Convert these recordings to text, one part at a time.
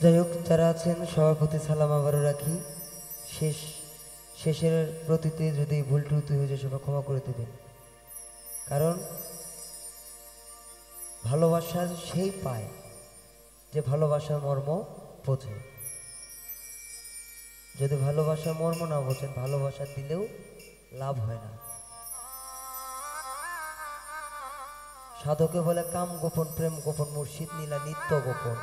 যাই হোক, যারা আছেন সবার প্রতি সালাম আবারও রাখি। শেষের প্রতিতে যদি ভুল ত্রুটি হয়ে যায় সবাই ক্ষমা করে দেবেন। কারণ ভালোবাসা সেই পায় যে ভালোবাসার মর্ম বোঝে। যদি ভালোবাসার মর্ম না বোঝেন, ভালোবাসা দিলেও লাভ হয় না। সাধকে বলে কাম গোপন, প্রেম গোপন, মুর্শিদ নীলা নিত্য গোপন।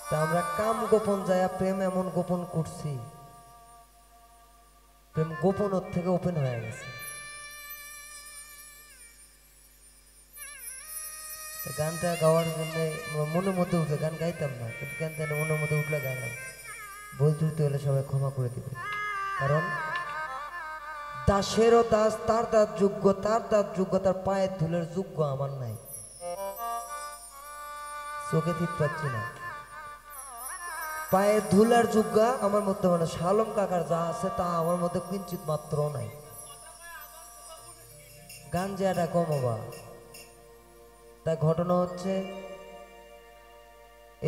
তা আমরা কাম গোপন যায় প্রেম এমন গোপন করছি, প্রেম গোপন ওর থেকে ওপেন হয়ে গেছে। গানটা গাওয়ার জন্য মনের মধ্যে উঠে গান গাইতাম না, কিন্তু গান গাইলে মনের মধ্যে উঠলে গাইলাম। ভুল ত্রুটি হলে সবাই ক্ষমা করে দিবে। কারণ দাসেরও দাস, তার দাস যোগ্য, তার দাস যোগ্য, তার পায়ের ধুলের যোগ্য আমার নাই। চোখে ঠিক পাচ্ছি না, পায়ের ধুলার যোগ্য আমার মধ্যে মানে শালম কাকার যা আছে তা আমার মধ্যে কিঞ্চিত মাত্র নাই। গান যে একটা কমবা। তা ঘটনা হচ্ছে,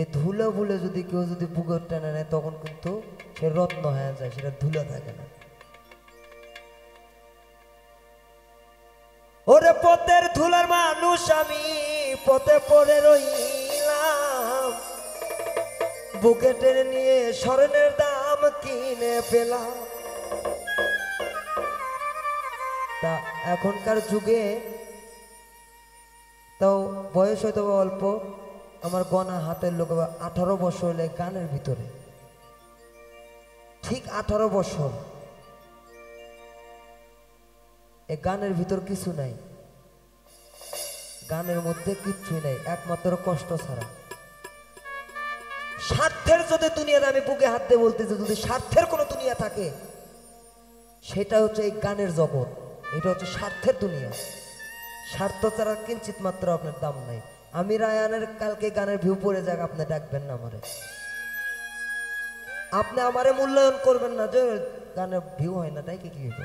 এই ধুলো বুলে যদি কেউ যদি বুকে টেনে নেয় তখন কিন্তু সে রত্ন হয়ে যায়, সেটা ধুলো থাকে না। ওরে পথের ধুলার মানুষ আমি, পথে পড়ে রইলাম, বুকে টেনে নিয়ে স্মরণের দাম কিনে পেলাম। তা এখনকার যুগে তাও বয়স হয়তো অল্প, আমার গনা হাতের লোক 18 বছর হলে গানের ভিতরে, ঠিক 18 বছর, এ গানের ভিতর কিছু নাই, গানের মধ্যে কিচ্ছুই নাই, একমাত্র কষ্ট ছাড়া। স্বার্থের যদি দুনিয়াতে আমি বুকে হাত দিয়ে বলতেছি, যদি স্বার্থের কোনো দুনিয়া থাকে সেটা হচ্ছে এই গানের জগৎ। এটা হচ্ছে স্বার্থের দুনিয়া। স্বার্থ ছাড়া কিঞ্চিত মাত্র আপনার দাম নাই। আমি রায়ানের কালকে গানের ভিউ পড়ে যাক, আপনি ডাকবেন না আমারে, আপনি আমারে মূল্যায়ন করবেন না যে গানের ভিউ হয় না, তাই কি হইব?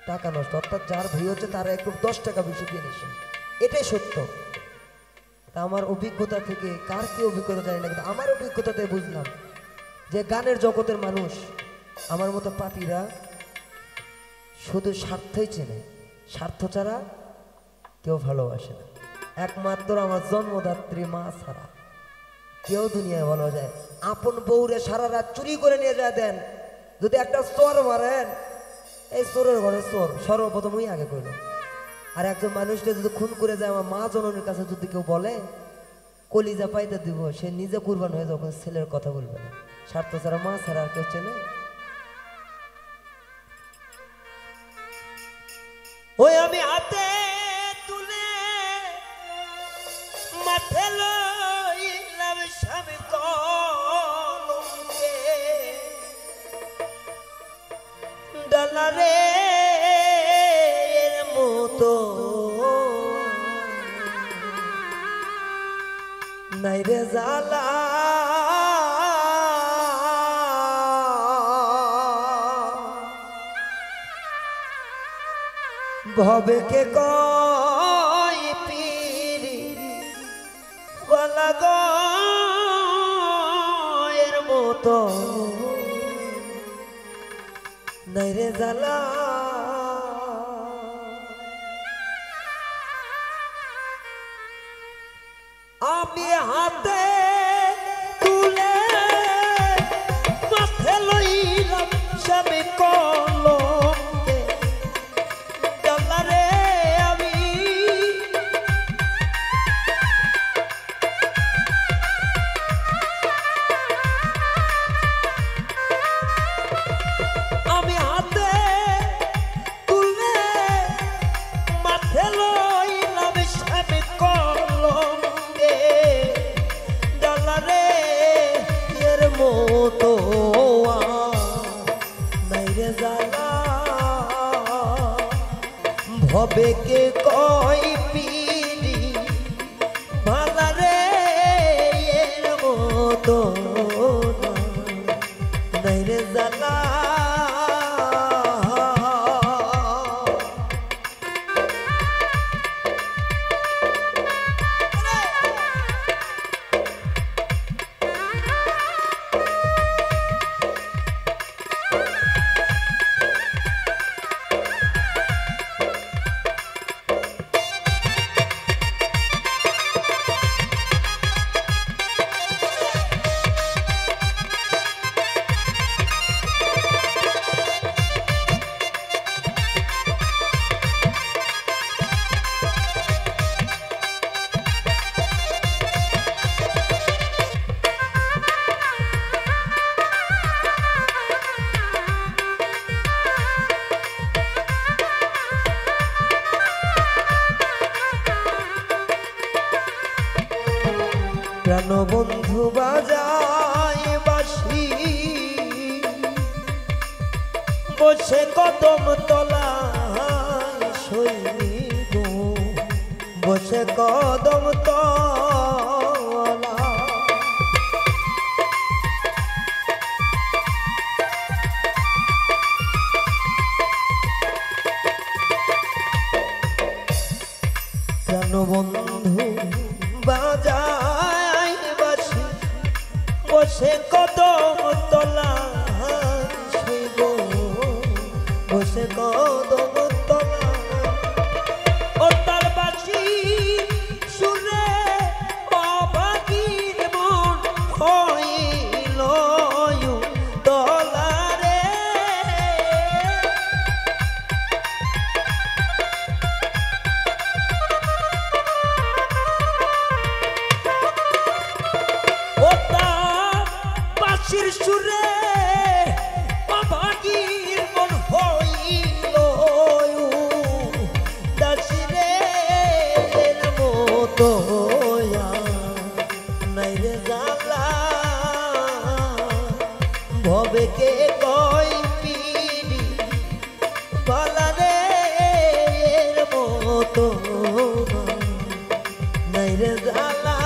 টাকা নষ্ট। অর্থাৎ যার ভিউ হচ্ছে তারা একটু 10 টাকা বেশি দিয়ে নিছেন, এটাই সত্য। তা আমার অভিজ্ঞতা থেকে, কার কি অভিজ্ঞতা জানি না, কিন্তু আমার অভিজ্ঞতাতে বুঝলাম যে গানের জগতের মানুষ আমার মতো পাপীরা শুধু স্বার্থই চেনে, স্বার্থ ছাড়া কেউ ভালোবাসে না। একমাত্র আমার জন্মদাত্রী মা ছাড়া কেউ দুনিয়ায় ভালো যায়। আপন বউরে সারা রাত চুরি করে নিয়ে যায় দেন, যদি একটা চোর মারেন, এই চোরের ঘরে চোর সর্বপ্রথমই আগে করল। আর একজন মানুষকে যদি খুন করে যায়, আমার মা জননীর কাছে যদি কেউ বলে কলিজা পাইতে দিব, সে নিজে কুরবান হয়ে যখন ছেলের কথা বলবে না। স্বার্থ ছাড়া মা ছাড়া আর কেউ চেনে? ওই আমি হাতে তুলে মাঠে লইলাম স্বামী কলমকে, ডালারে মতো নাই রে জালা, ভবে কে কই পিরি গলা গের মতো নাই রে জালা। আমি হাতে তুলে মাঠে লইলাম স্বামী কলমকে, ডালারে আমি হাতে তুলে মাঠে লইলাম স্বামী কলমকে, প্রাণবন্ধু বাজায় বাঁশি বসে কদম তলায় সৈনিক বসে কদম তলা প্রাণবন্ধু বাজায় বাঁশি বসে কদম তলা শৈব বসে কদম তলা ও তার বাঁশি সুরে অবাগীর মন হইল তলা রে ও তার বাঁশির সুরে অবাগীর মন হইল দাসী রে মতো নাই রে জালা ভবে কে কই পিড়ি বালা রে মতো নাই রে জালা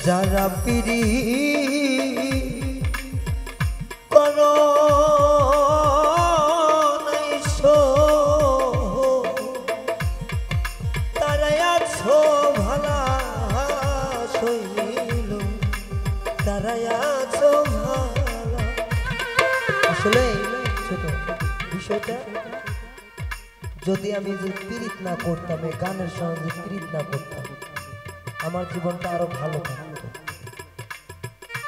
যারা পিরি করো নাইছো তারাই আছো ভালা শৈল তারাই আছো ভালা আসলে ছোট বিষয়টা যদি আমি যে পীড়িত না করতাম এই গানের সঙ্গে পীড়িত না করতাম আমার জীবনটা আরো ভালো থাকতো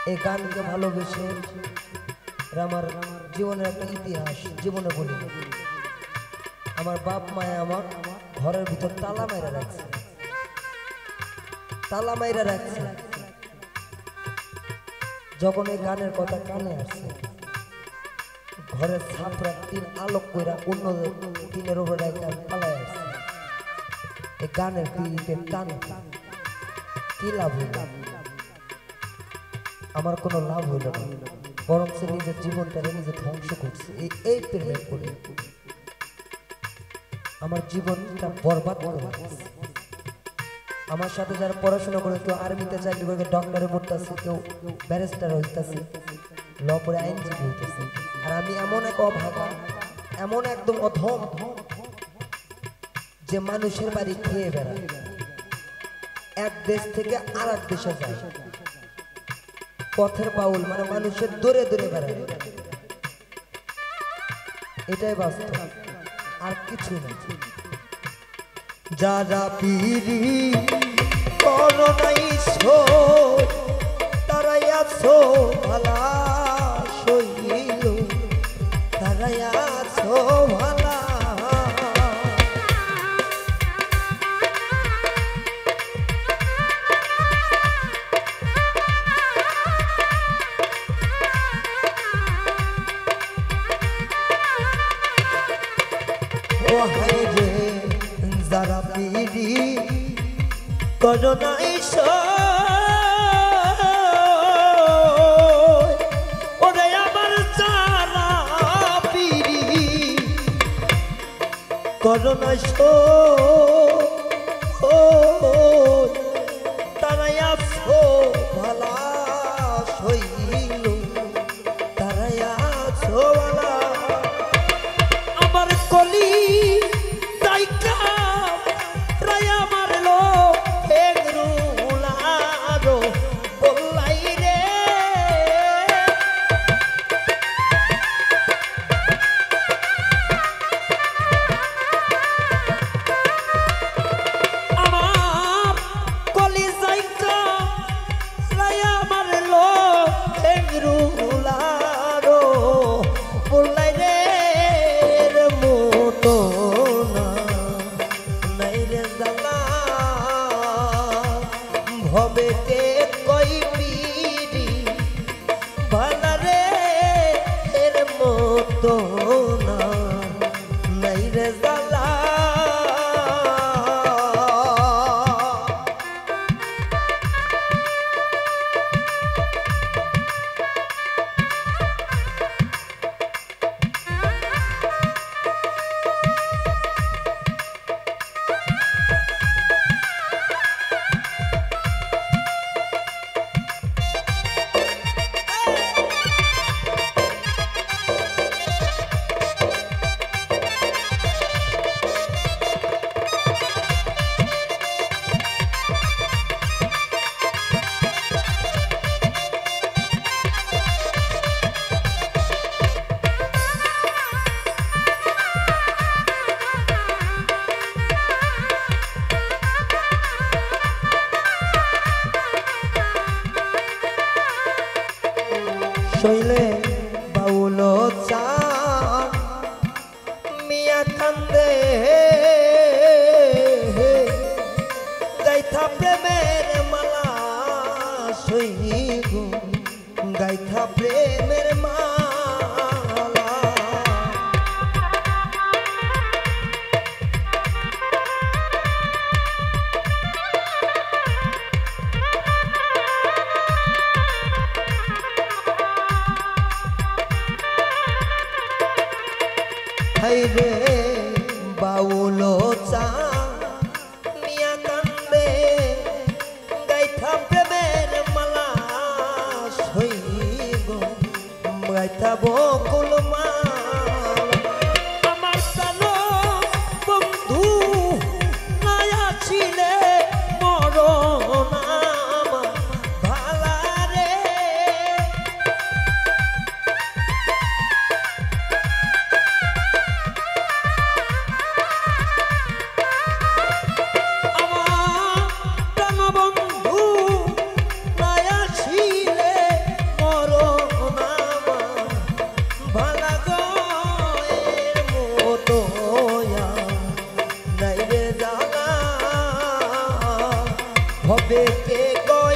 এই গানকে ভালোবেসে আমার জীবনের একটা ইতিহাস জীবনে বলি আমার বাপ মায়ে আমার ঘরের ভিতর তালা মাইরা রাখছে যখন এই গানের কথা কানে আসছে ঘরের ছাপরা তিন আলোক কইরা অন্য তিনের উপরে পালায় আসছে এই গানের পীড়িতের টানে কি লাভ হইল আমার কোনো লাভ হইল না বরং সে নিজের জীবনটারে নিজে ধ্বংস করছে এই প্রেমে করে আমার জীবনটা বরবাদ করে আমার সাথে যারা পড়াশোনা করে কেউ আর্মিতে চাকরি করে ডক্টরে পড়তেছে কেউ ব্যারিস্টার হইতেছে ল পড়ে আইনজীবী হইতেছে আর আমি এমন এক অভাগা এমন একদম অধম যে মানুষের বাড়ি খেয়ে বেড়ায় এক দেশ থেকে আর এক দেশে যায় পথের বাউল মানে মানুষের দূরে দূরে বেড়ায় এটাই বাস্তব আর কিছু না যারা পিরি করো নাইছো তারাই আছো ভালা শৈল তারাই আছো ভালা যারা পিরি করো নাইছো ওরে আমার যারা পিরি করো নাইছো তারাই আছো ভালা হবে কে কই পিরি ভালা রে এর মতো না নাই রে জ্বালা শৈলে বাউল চান মিয়া কান্দে গাইথা প্রেমের মালা শৈগো গাইথা প্রেমের মালা রে বাউল চা মিয়া কান্দে গাইথা প্রেমের মালা শৈব গাইথা বকুল মালা আমার প্রাণ বন্ধু নায়া ছিলে মরণ আমার ভালা রে হবে কে কই